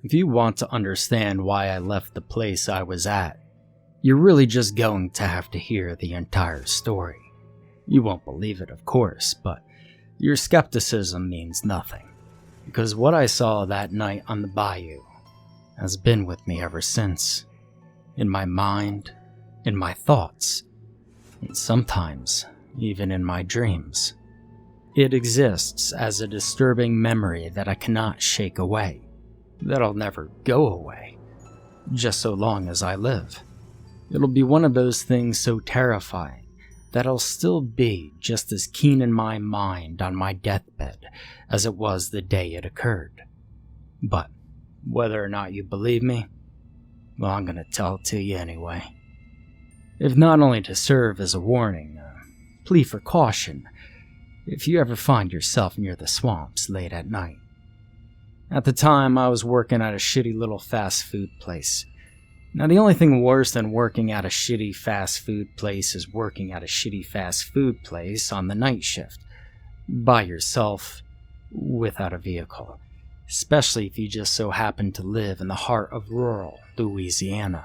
If you want to understand why I left the place I was at, you're really just going to have to hear the entire story. You won't believe it, of course, but your skepticism means nothing, because what I saw that night on the Bayou has been with me ever since. In my mind, in my thoughts, and sometimes even in my dreams. It exists as a disturbing memory that I cannot shake away, that'll never go away, just so long as I live. It'll be one of those things so terrifying that I'll still be just as keen in my mind on my deathbed as it was the day it occurred. But whether or not you believe me, well, I'm gonna tell it to you anyway. If not only to serve as a warning, a plea for caution, if you ever find yourself near the swamps late at night. At the time, I was working at a shitty little fast food place. Now, the only thing worse than working at a shitty fast food place is working at a shitty fast food place on the night shift, by yourself, without a vehicle, especially if you just so happen to live in the heart of rural Louisiana.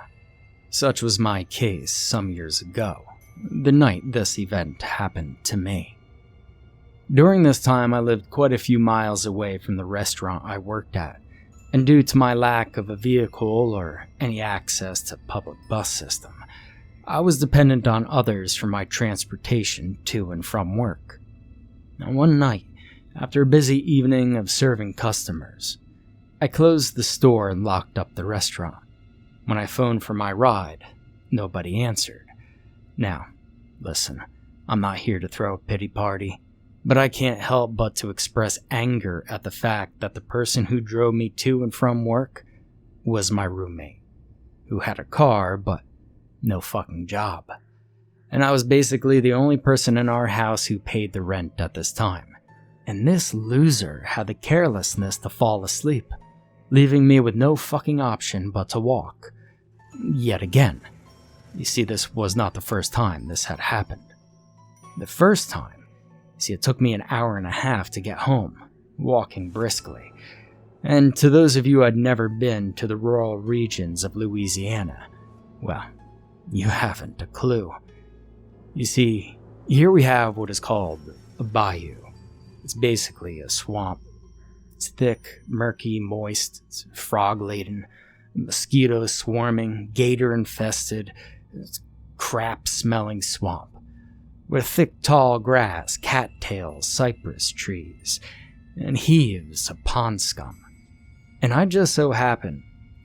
Such was my case some years ago, the night this event happened to me. During this time, I lived quite a few miles away from the restaurant I worked at, and due to my lack of a vehicle or any access to public bus system, I was dependent on others for my transportation to and from work. Now, one night, after a busy evening of serving customers, I closed the store and locked up the restaurant. When I phoned for my ride, nobody answered. Now, listen, I'm not here to throw a pity party, but I can't help but to express anger at the fact that the person who drove me to and from work was my roommate, who had a car but no fucking job. And I was basically the only person in our house who paid the rent at this time. And this loser had the carelessness to fall asleep, leaving me with no fucking option but to walk. Yet again. You see, this was not the first time this had happened. The first time, it took me an hour and a half to get home, walking briskly. And to those of you who had never been to the rural regions of Louisiana, well, you haven't a clue. You see, here we have what is called a bayou. It's basically a swamp. It's thick, murky, moist, it's frog-laden, mosquitoes swarming, gator-infested, crap-smelling swamp, with thick, tall grass, cattails, cypress trees, and heaves of pond scum. And I just so happen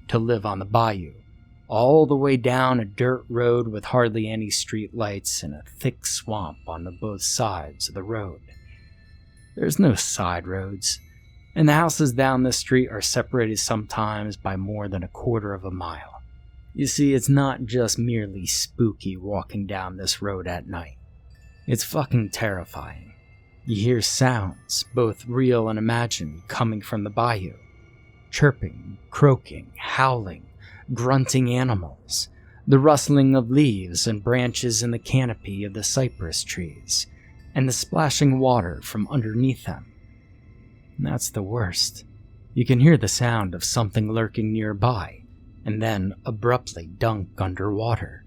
to live on the bayou, all the way down a dirt road with hardly any street lights and a thick swamp on both sides of the road. There's no side roads, and the houses down this street are separated sometimes by more than a quarter of a mile. You see, it's not just merely spooky walking down this road at night. It's fucking terrifying. You hear sounds, both real and imagined, coming from the bayou. Chirping, croaking, howling, grunting animals, the rustling of leaves and branches in the canopy of the cypress trees, and the splashing water from underneath them. And that's the worst. You can hear the sound of something lurking nearby, and then abruptly dunk underwater.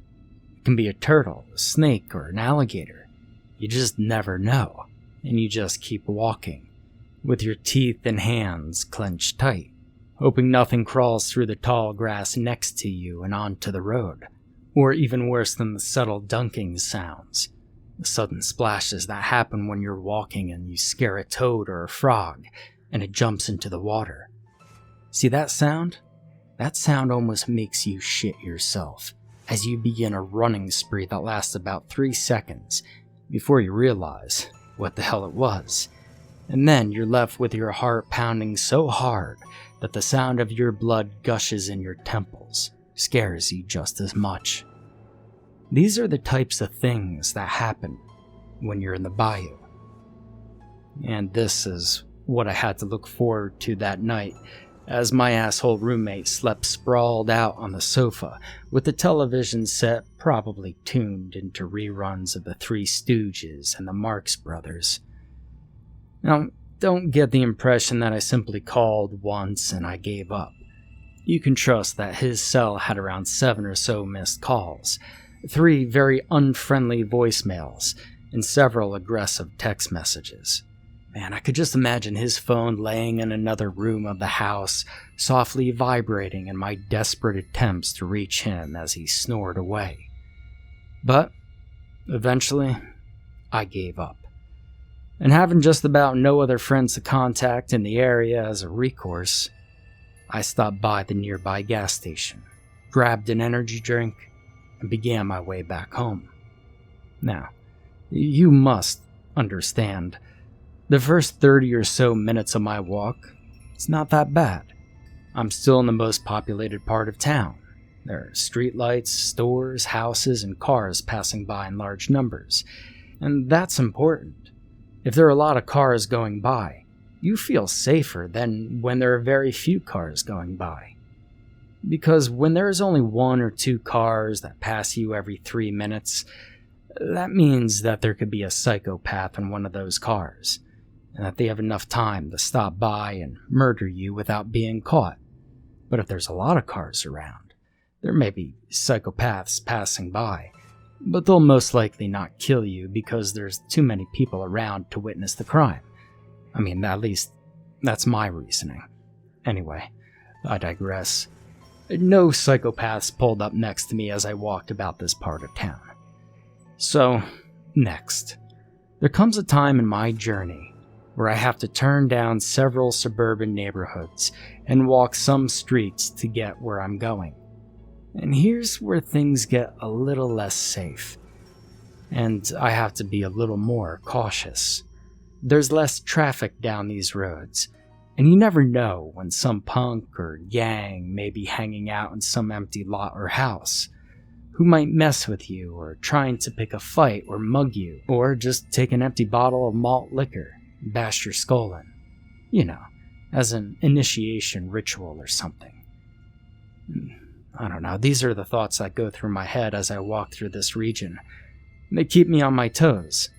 It can be a turtle, a snake, or an alligator. You just never know, and you just keep walking, with your teeth and hands clenched tight, hoping nothing crawls through the tall grass next to you and onto the road, or even worse than the subtle dunking sounds, the sudden splashes that happen when you're walking and you scare a toad or a frog, and it jumps into the water. See that sound? That sound almost makes you shit yourself, as you begin a running spree that lasts about 3 seconds, before you realize what the hell it was. And then you're left with your heart pounding so hard that the sound of your blood gushes in your temples scares you just as much. These are the types of things that happen when you're in the bayou. And this is what I had to look forward to that night, as my asshole roommate slept sprawled out on the sofa, with the television set probably tuned into reruns of the Three Stooges and the Marx Brothers. Now, don't get the impression that I simply called once and I gave up. You can trust that his cell had around 7 or so missed calls, 3 very unfriendly voicemails, and several aggressive text messages. Man, I could just imagine his phone laying in another room of the house, softly vibrating in my desperate attempts to reach him as he snored away. But, eventually, I gave up. And having just about no other friends to contact in the area as a recourse, I stopped by the nearby gas station, grabbed an energy drink, and began my way back home. Now, you must understand, the first 30 or so minutes of my walk, it's not that bad. I'm still in the most populated part of town. There are streetlights, stores, houses, and cars passing by in large numbers. And that's important. If there are a lot of cars going by, you feel safer than when there are very few cars going by. Because when there is only 1 or 2 cars that pass you every 3 minutes, that means that there could be a psychopath in one of those cars, and that they have enough time to stop by and murder you without being caught. But if there's a lot of cars around, there may be psychopaths passing by, but they'll most likely not kill you because there's too many people around to witness the crime. I mean, at least that's my reasoning. Anyway, I digress. No psychopaths pulled up next to me as I walked about this part of town. So, next, there comes a time in my journey where I have to turn down several suburban neighborhoods and walk some streets to get where I'm going. And here's where things get a little less safe, and I have to be a little more cautious. There's less traffic down these roads, and you never know when some punk or gang may be hanging out in some empty lot or house, who might mess with you or trying to pick a fight or mug you, or just take an empty bottle of malt liquor and bash your skull in. You know, as an initiation ritual or something. I don't know, these are the thoughts that go through my head as I walk through this region. They keep me on my toes,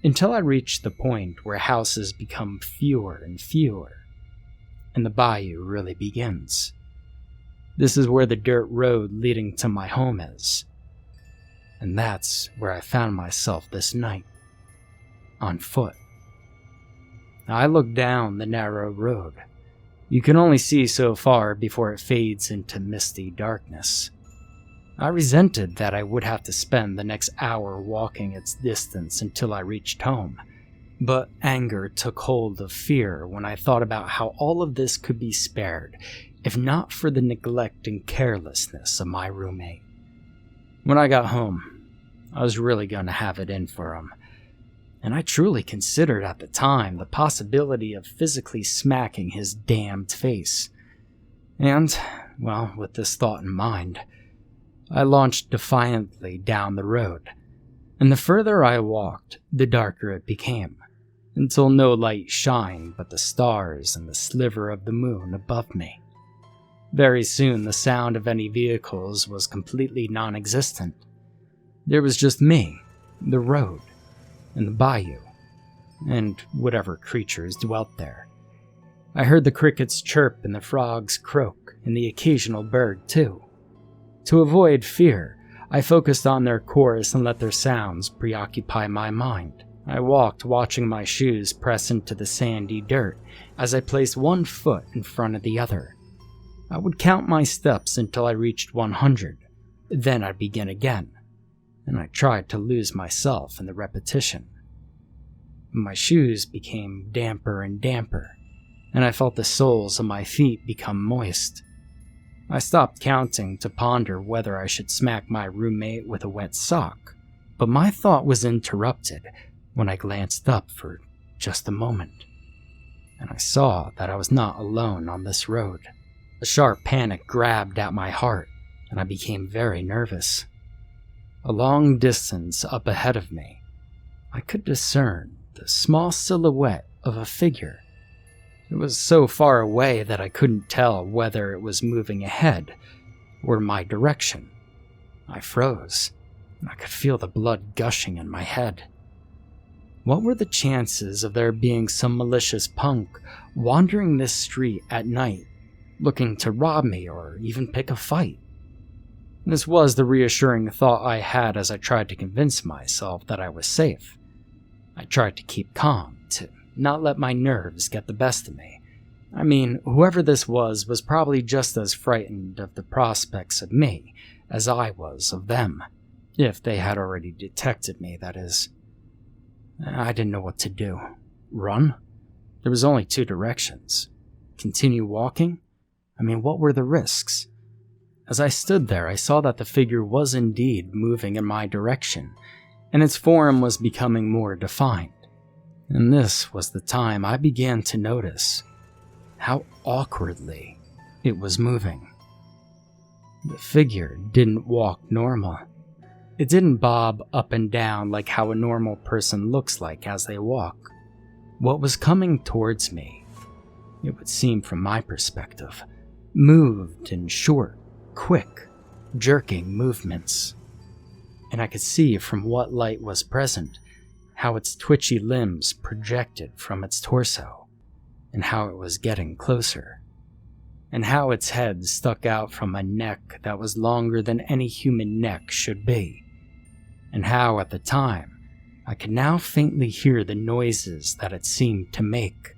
until I reach the point where houses become fewer and fewer, and the bayou really begins. This is where the dirt road leading to my home is. And that's where I found myself this night, on foot. I look down the narrow road. You can only see so far before it fades into misty darkness. I resented that I would have to spend the next hour walking its distance until I reached home, but anger took hold of fear when I thought about how all of this could be spared, if not for the neglect and carelessness of my roommate. When I got home, I was really going to have it in for him, and I truly considered at the time the possibility of physically smacking his damned face. And, well, with this thought in mind, I launched defiantly down the road, and the further I walked, the darker it became, until no light shined but the stars and the sliver of the moon above me. Very soon the sound of any vehicles was completely non-existent. There was just me, the road, and the bayou, and whatever creatures dwelt there. I heard the crickets chirp and the frogs croak, and the occasional bird too. To avoid fear, I focused on their chorus and let their sounds preoccupy my mind. I walked watching my shoes press into the sandy dirt as I placed one foot in front of the other. I would count my steps until I reached 100, then I'd begin again, and I tried to lose myself in the repetition. My shoes became damper and damper, and I felt the soles of my feet become moist. I stopped counting to ponder whether I should smack my roommate with a wet sock, but my thought was interrupted when I glanced up for just a moment, and I saw that I was not alone on this road. A sharp panic grabbed at my heart, and I became very nervous. A long distance up ahead of me, I could discern the small silhouette of a figure. It was so far away that I couldn't tell whether it was moving ahead or my direction. I froze, and I could feel the blood gushing in my head. What were the chances of there being some malicious punk wandering this street at night looking to rob me or even pick a fight. This was the reassuring thought I had as I tried to convince myself that I was safe. I tried to keep calm, to not let my nerves get the best of me. I mean, whoever this was probably just as frightened of the prospects of me as I was of them, if they had already detected me, that is. I didn't know what to do. Run? There was only 2 directions. Continue walking? I mean, what were the risks? As I stood there, I saw that the figure was indeed moving in my direction, and its form was becoming more defined. And this was the time I began to notice how awkwardly it was moving. The figure didn't walk normal. It didn't bob up and down like how a normal person looks like as they walk. What was coming towards me, it would seem from my perspective, moved in short, quick, jerking movements. And I could see from what light was present how its twitchy limbs projected from its torso, and how it was getting closer, and how its head stuck out from a neck that was longer than any human neck should be, and how at the time I could now faintly hear the noises that it seemed to make,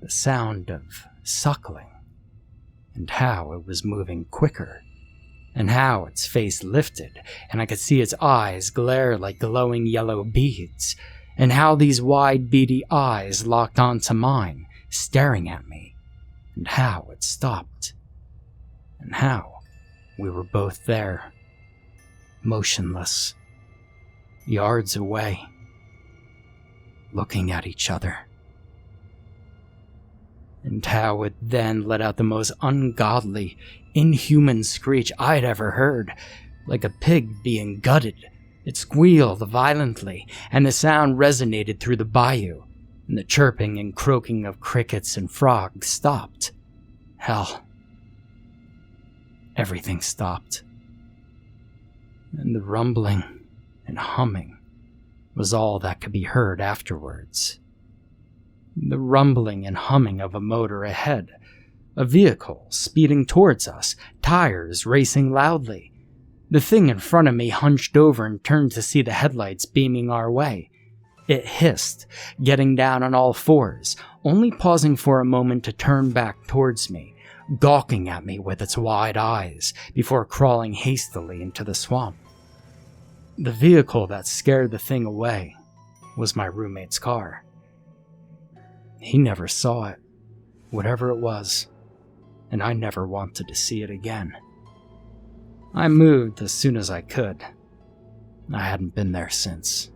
the sound of suckling, and how it was moving quicker, and how its face lifted, and I could see its eyes glare like glowing yellow beads, and how these wide, beady eyes locked onto mine, staring at me, and how it stopped, and how we were both there, motionless, yards away, looking at each other. And how it then let out the most ungodly, inhuman screech I'd ever heard, like a pig being gutted. It squealed violently, and the sound resonated through the bayou, and the chirping and croaking of crickets and frogs stopped. Hell, everything stopped. And the rumbling and humming was all that could be heard afterwards. The rumbling and humming of a motor ahead, a vehicle speeding towards us, tires racing loudly. The thing in front of me hunched over and turned to see the headlights beaming our way. It hissed, getting down on all fours, only pausing for a moment to turn back towards me, gawking at me with its wide eyes, before crawling hastily into the swamp. The vehicle that scared the thing away was my roommate's car. He never saw it, whatever it was, and I never wanted to see it again. I moved as soon as I could. I hadn't been there since.